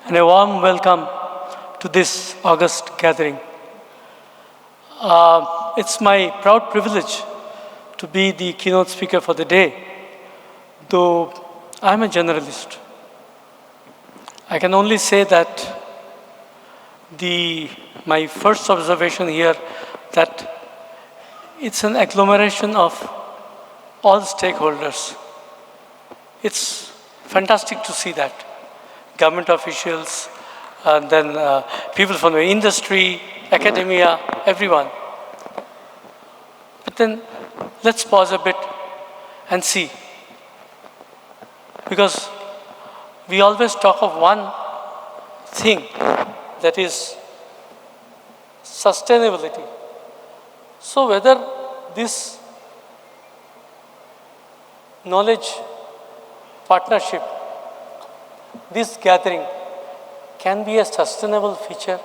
and a warm welcome to this August gathering. It's my proud privilege to be the keynote speaker for the day, though I'm a generalist. I can only say that my first observation here that it's an agglomeration of all stakeholders. It's fantastic to see that. Government officials, and then people from the industry, academia, everyone. But then let's pause a bit and see. Because we always talk of one thing, that is sustainability. So whether this knowledge partnership, this gathering can be a sustainable feature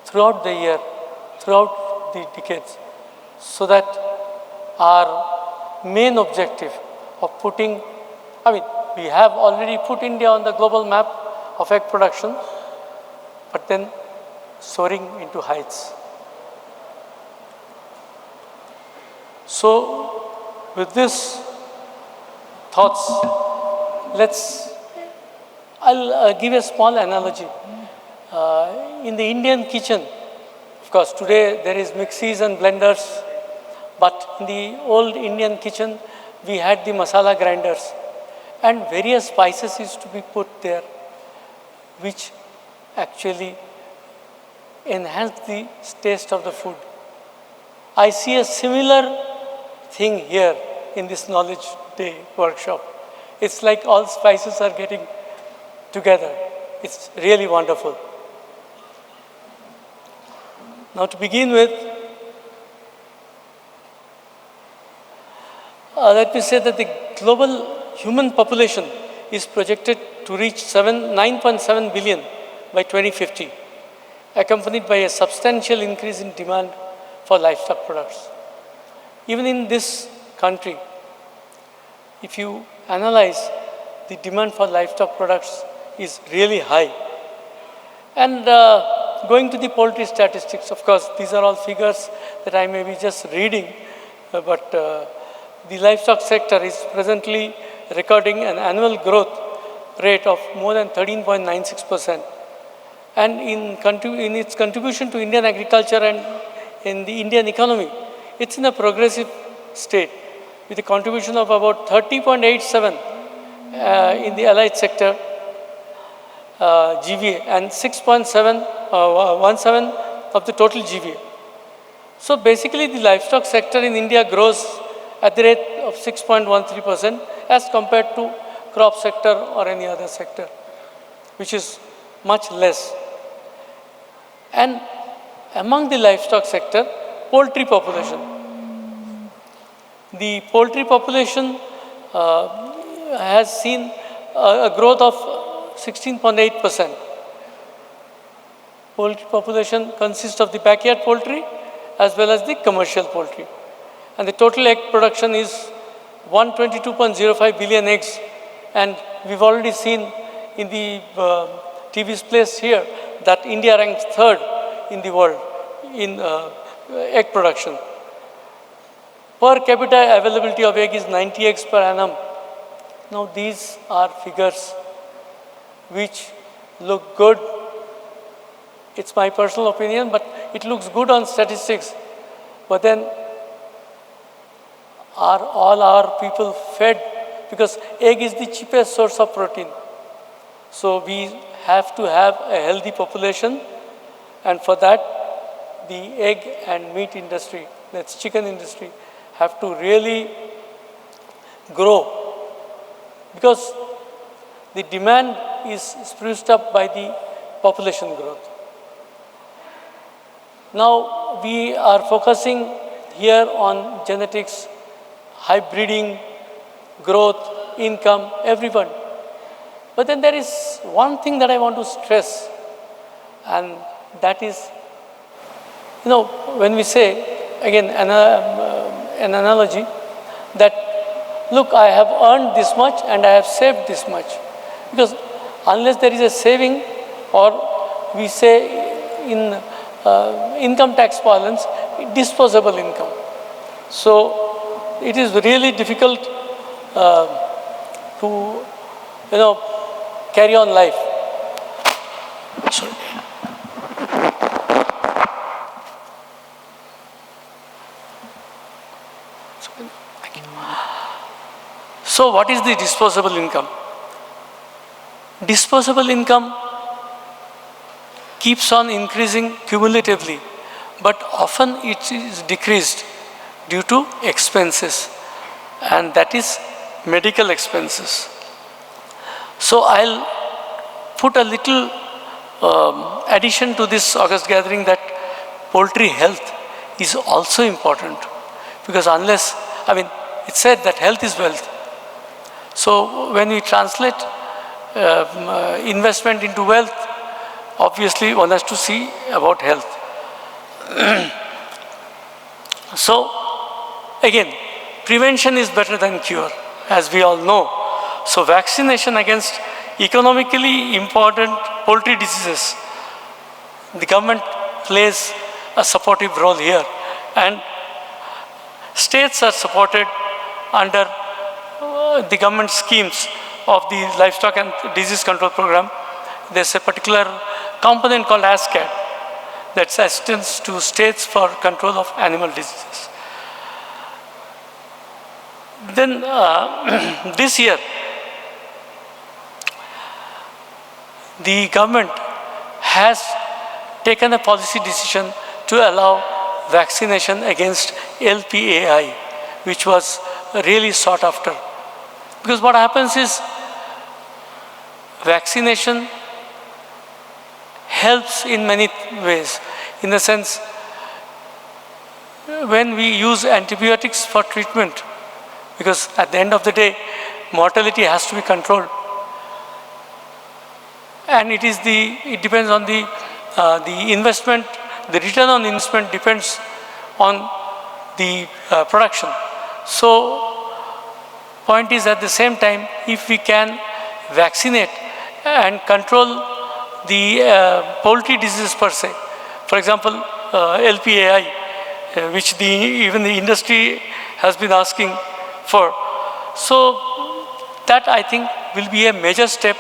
throughout the year, throughout the decades, so that our main objective of we have already put India on the global map of egg production, but then soaring into heights. So with this thoughts, I'll give a small analogy. In the Indian kitchen, of course, today there is mixies and blenders, but in the old Indian kitchen, we had the masala grinders, and various spices used to be put there, which actually enhanced the taste of the food. I see a similar thing here in this Knowledge Day workshop. It's like all spices are getting together. It's really wonderful. Now to begin with, let me say that the global human population is projected to reach 9.7 billion by 2050, accompanied by a substantial increase in demand for livestock products. Even in this country, if you analyze, the demand for livestock products is really high. And going to the poultry statistics, of course, these are all figures that I may be just reading, but the livestock sector is presently recording an annual growth rate of more than 13.96%. And in its contribution to Indian agriculture and in the Indian economy, it's in a progressive state with a contribution of about 30.87 in the allied sector GVA and 6.17 of the total GVA. So basically the livestock sector in India grows at the rate of 6.13% as compared to crop sector or any other sector, which is much less. And among the livestock sector, poultry population. The poultry population has seen a growth of 16.8%. Poultry population consists of the backyard poultry as well as the commercial poultry. And the total egg production is 122.05 billion eggs. And we've already seen in the TV's place here that India ranks third in the world in egg production. Per capita availability of egg is 90 eggs per annum. Now these are figures which look good. It's my personal opinion, but it looks good on statistics. But then are all our people fed? Because egg is the cheapest source of protein. So we have to have a healthy population, and for that the egg and meat industry, that's chicken industry, have to really grow, because the demand is spruced up by the population growth. Now we are focusing here on genetics, hybriding, growth, income, everyone. But then there is one thing that I want to stress, and that is, when we say, again, an analogy, that look, I have earned this much and I have saved this much. Because unless there is a saving, or we say in income tax parlance, disposable income. So it is really difficult to, carry on life. Sorry. So what is the disposable income? Disposable income keeps on increasing cumulatively, but often it is decreased due to expenses, and that is medical expenses. So I'll put a little addition to this August gathering, that poultry health is also important, because unless, it's said that health is wealth. So when we translate investment into wealth, obviously one has to see about health. So again, prevention is better than cure, as we all know. So vaccination against economically important poultry diseases, the government plays a supportive role here, and states are supported under the government schemes of the livestock and disease control program. There's a particular component called ASCAD, that's assistance to states for control of animal diseases. Then this year, the government has taken a policy decision to allow vaccination against LPAI, which was really sought after. Because what happens is, vaccination helps in many ways. In the sense, when we use antibiotics for treatment, because at the end of the day, mortality has to be controlled. And it depends on the investment, the return on investment depends on the production. So, point is, at the same time, if we can vaccinate and control the poultry diseases per se, for example, LPAI, which even the industry has been asking for. So that, I think, will be a major step.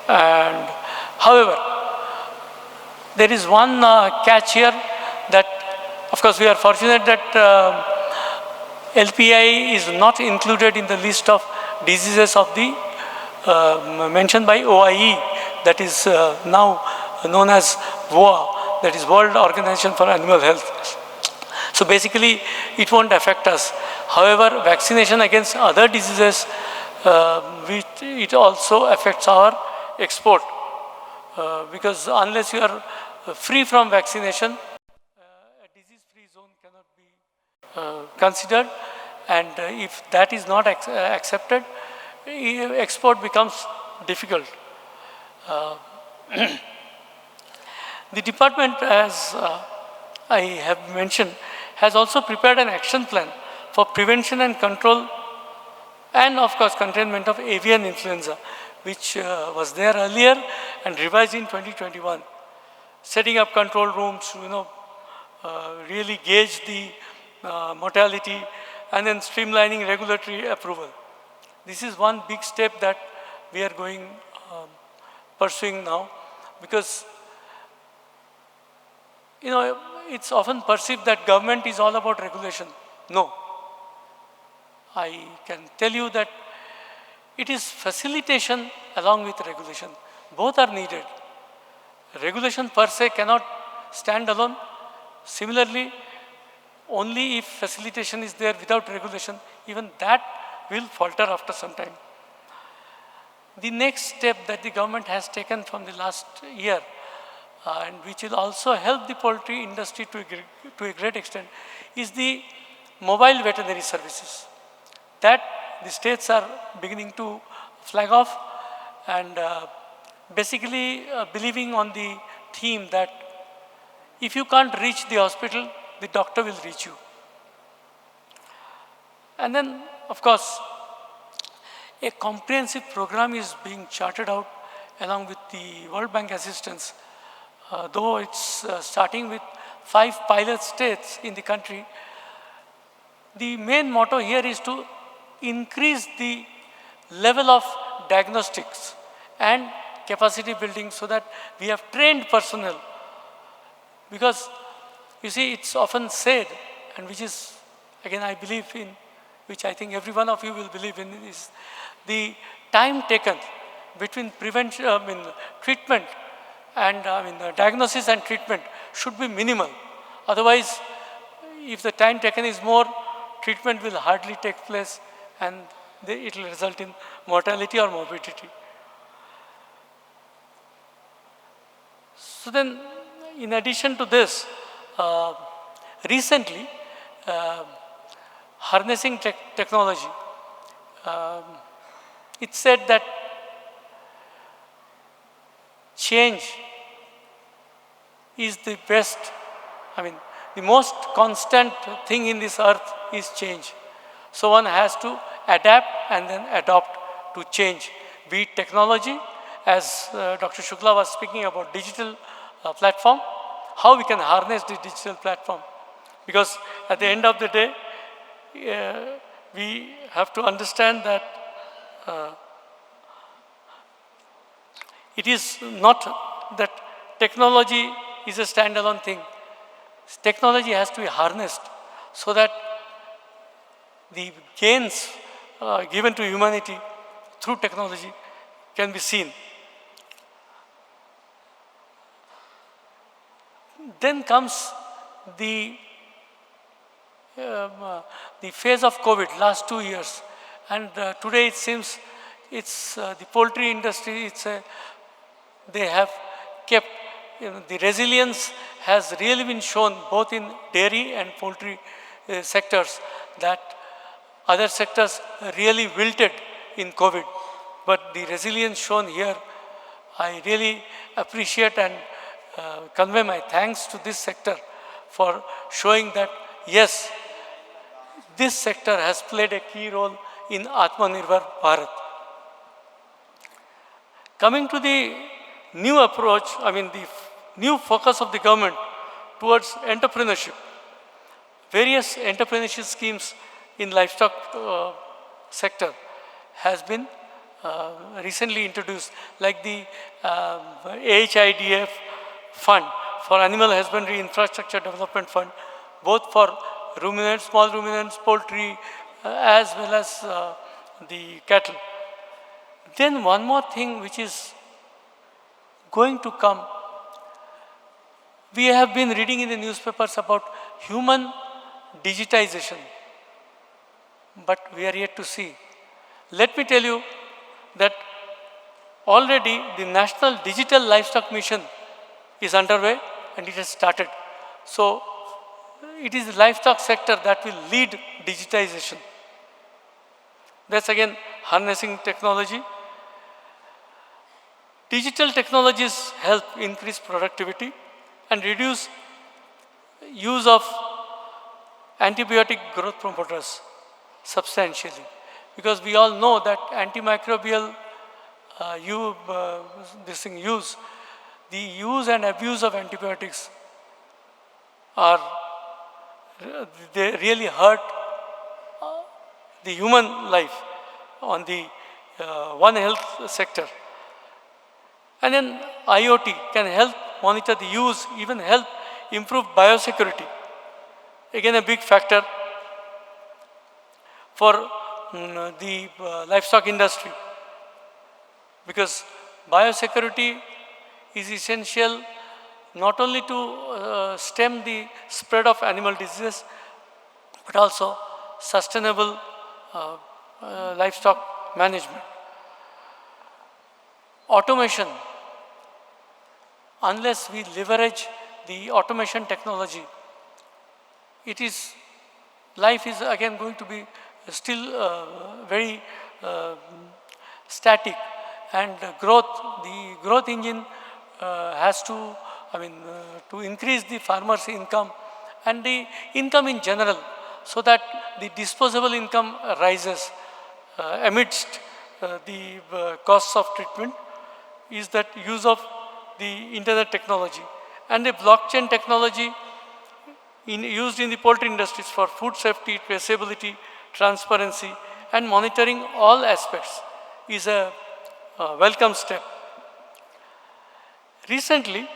And however, there is one catch here, that of course we are fortunate that LPI is not included in the list of diseases of the mentioned by OIE, that is now known as WOA, that is World Organization for Animal Health. So basically it won't affect us. However, vaccination against other diseases, it also affects our export, because unless you are free from vaccination, a disease-free zone cannot be considered, and if that is not accepted, export becomes difficult. The department, as I have mentioned, has also prepared an action plan for prevention and control, and of course containment of avian influenza, which was there earlier and revised in 2021. Setting up control rooms to really gauge the mortality, and then streamlining regulatory approval. This is one big step that we are pursuing now, because it's often perceived that government is all about regulation. No. I can tell you that it is facilitation along with regulation. Both are needed. Regulation per se cannot stand alone. Similarly, only if facilitation is there without regulation, even that will falter after some time. The next step that the government has taken from the last year, and which will also help the poultry industry to a great extent, is the mobile veterinary services. That the states are beginning to flag off, and basically believing on the theme that if you can't reach the hospital, the doctor will reach you. And then, of course, a comprehensive program is being charted out along with the World Bank assistance, though it's starting with 5 pilot states in the country, the main motto here is to increase the level of diagnostics and capacity building so that we have trained personnel. Because you see, it's often said, and which is, again, I believe in, which I think every one of you will believe in, is the time taken between prevention, treatment and diagnosis and treatment should be minimal. Otherwise, if the time taken is more, treatment will hardly take place and it will result in mortality or morbidity. So then, in addition to this, recently, harnessing technology, it said that change is the best, the most constant thing in this earth is change. So one has to adapt and then adopt to change, be it technology, as Dr. Shukla was speaking about digital platform, how we can harness the digital platform. Because at the end of the day, we have to understand that it is not that technology is a standalone thing. Technology has to be harnessed so that the gains given to humanity through technology can be seen. Then comes the phase of COVID, last 2 years. And today it seems it's the poultry industry, they have kept, the resilience has really been shown both in dairy and poultry sectors, that other sectors really wilted in COVID. But the resilience shown here, I really appreciate and convey my thanks to this sector for showing that, yes, this sector has played a key role in Atmanirbhar Bharat. Coming to the new approach, the new focus of the government towards entrepreneurship, various entrepreneurship schemes in livestock sector has been recently introduced, like the HIDF fund for Animal Husbandry Infrastructure Development Fund, both for ruminants, small ruminants, poultry, as well as the cattle. Then one more thing which is going to come, we have been reading in the newspapers about human digitization, but we are yet to see. Let me tell you that already the National Digital Livestock Mission is underway and it has started. So it is the livestock sector that will lead digitization. That's again harnessing technology. Digital technologies help increase productivity and reduce use of antibiotic growth promoters substantially. Because we all know that antimicrobial the use and abuse of antibiotics they really hurt the human life on the One Health sector. And then IoT can help monitor the use, even help improve biosecurity. Again, a big factor for the livestock industry, because biosecurity is essential not only to stem the spread of animal diseases, but also sustainable livestock management. Automation, unless we leverage the automation technology, life is again going to be still very static, and the growth engine has to, to increase the farmer's income and the income in general, so that the disposable income rises amidst the costs of treatment. is that use of the internet technology and the blockchain technology used in the poultry industries for food safety, traceability, transparency, and monitoring all aspects is a welcome step. Recently,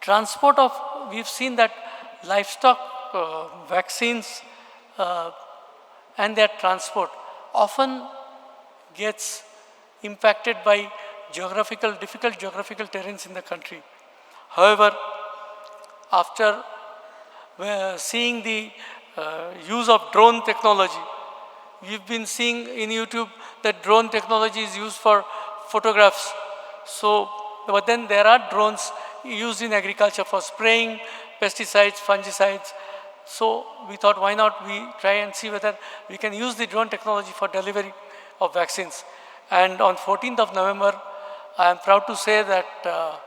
transport of, we've seen that livestock vaccines and their transport often gets impacted by difficult geographical terrains in the country. However, after seeing the use of drone technology, we've been seeing in YouTube that drone technology is used for photographs. So, but then there are drones used in agriculture for spraying pesticides, fungicides. So we thought, why not we try and see whether we can use the drone technology for delivery of vaccines. And on 14th of November, I am proud to say that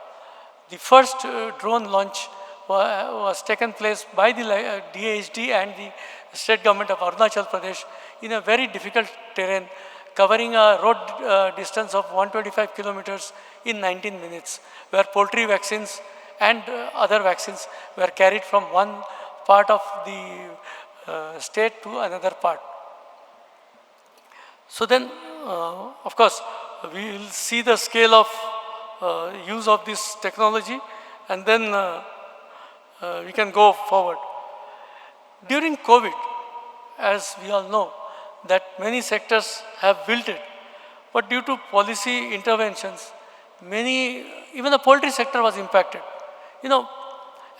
the first drone launch was taken place by the DHD and the state government of Arunachal Pradesh in a very difficult terrain, covering a road distance of 125 kilometers in 19 minutes, where poultry vaccines and other vaccines were carried from one part of the state to another part. So then, of course, we will see the scale of use of this technology, and then we can go forward. During COVID, as we all know, that many sectors have wilted, but due to policy interventions, even the poultry sector was impacted. You know,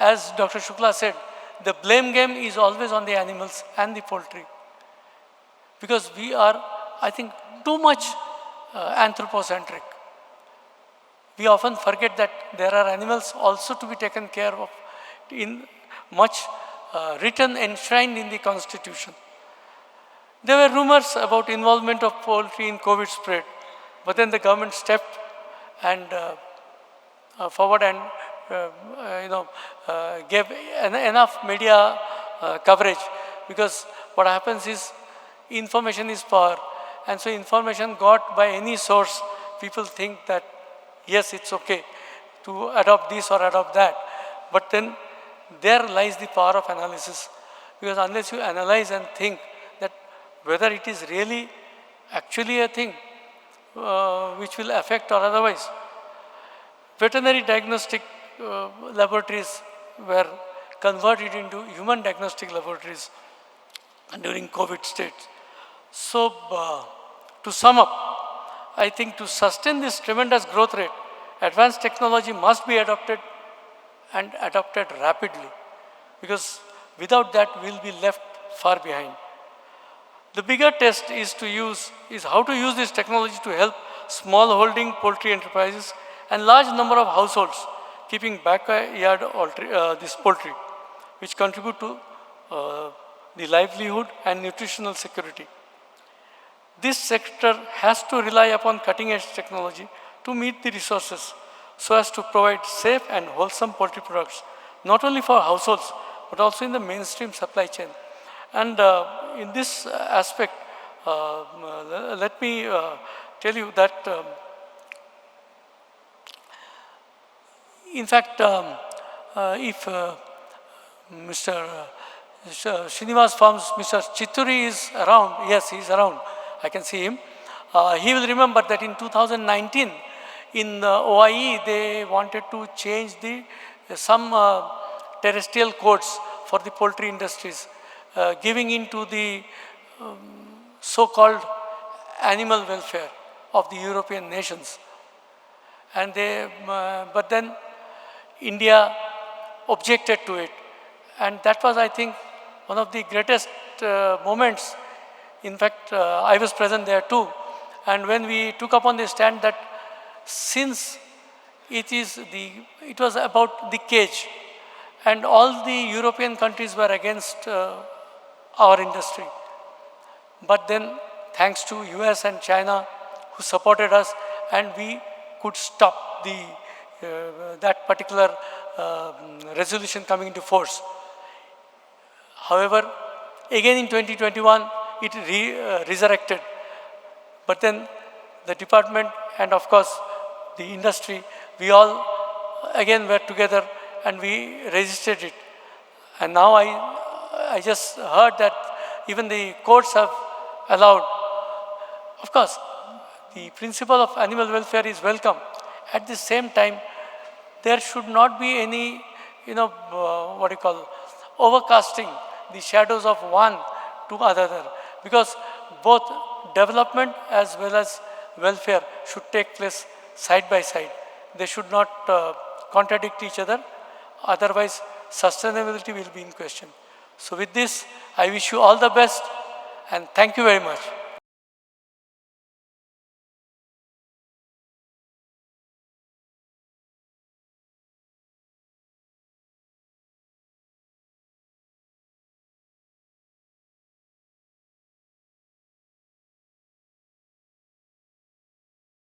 as Dr. Shukla said, the blame game is always on the animals and the poultry, because we are, I think, too much anthropocentric. We often forget that there are animals also to be taken care of, in much written, enshrined in the Constitution. There were rumors about involvement of poultry in COVID spread, but then the government stepped and forward and gave enough media coverage, because what happens is information is power, and so information got by any source, people think that yes, it's okay to adopt this or adopt that, but then there lies the power of analysis, because unless you analyze and think that whether it is really actually a thing which will affect or otherwise. Veterinary diagnostic laboratories were converted into human diagnostic laboratories during COVID states. So to sum up, I think to sustain this tremendous growth rate, advanced technology must be adopted, and adopted rapidly, because without that we'll be left far behind. The bigger test is how to use this technology to help small holding poultry enterprises and large number of households keeping backyard this poultry, which contribute to the livelihood and nutritional security. This sector has to rely upon cutting-edge technology to meet the resources, so as to provide safe and wholesome poultry products, not only for households, but also in the mainstream supply chain. And in this aspect, let me tell you that, in fact, if Mr. Srinivas Farms, Mr. Chitturi is around, yes, he is around, I can see him. He will remember that in 2019, in OIE, they wanted to change some terrestrial codes for the poultry industries, giving into the so-called animal welfare of the European nations. And but then India objected to it. And that was, I think, one of the greatest moments. In fact, I was present there too. And when we took upon the stand that since it was about the cage, and all the European countries were against our industry. But then, thanks to US and China, who supported us, and we could stop that particular resolution coming into force. However, again in 2021, it resurrected. But then the department and of course the industry, we all again were together and we registered it. And now I just heard that even the courts have allowed. Of course, the principle of animal welfare is welcome. At the same time, there should not be any, overcasting the shadows of one to another, because both development as well as welfare should take place side by side. They should not contradict each other, otherwise sustainability will be in question. So with this, I wish you all the best and thank you very much.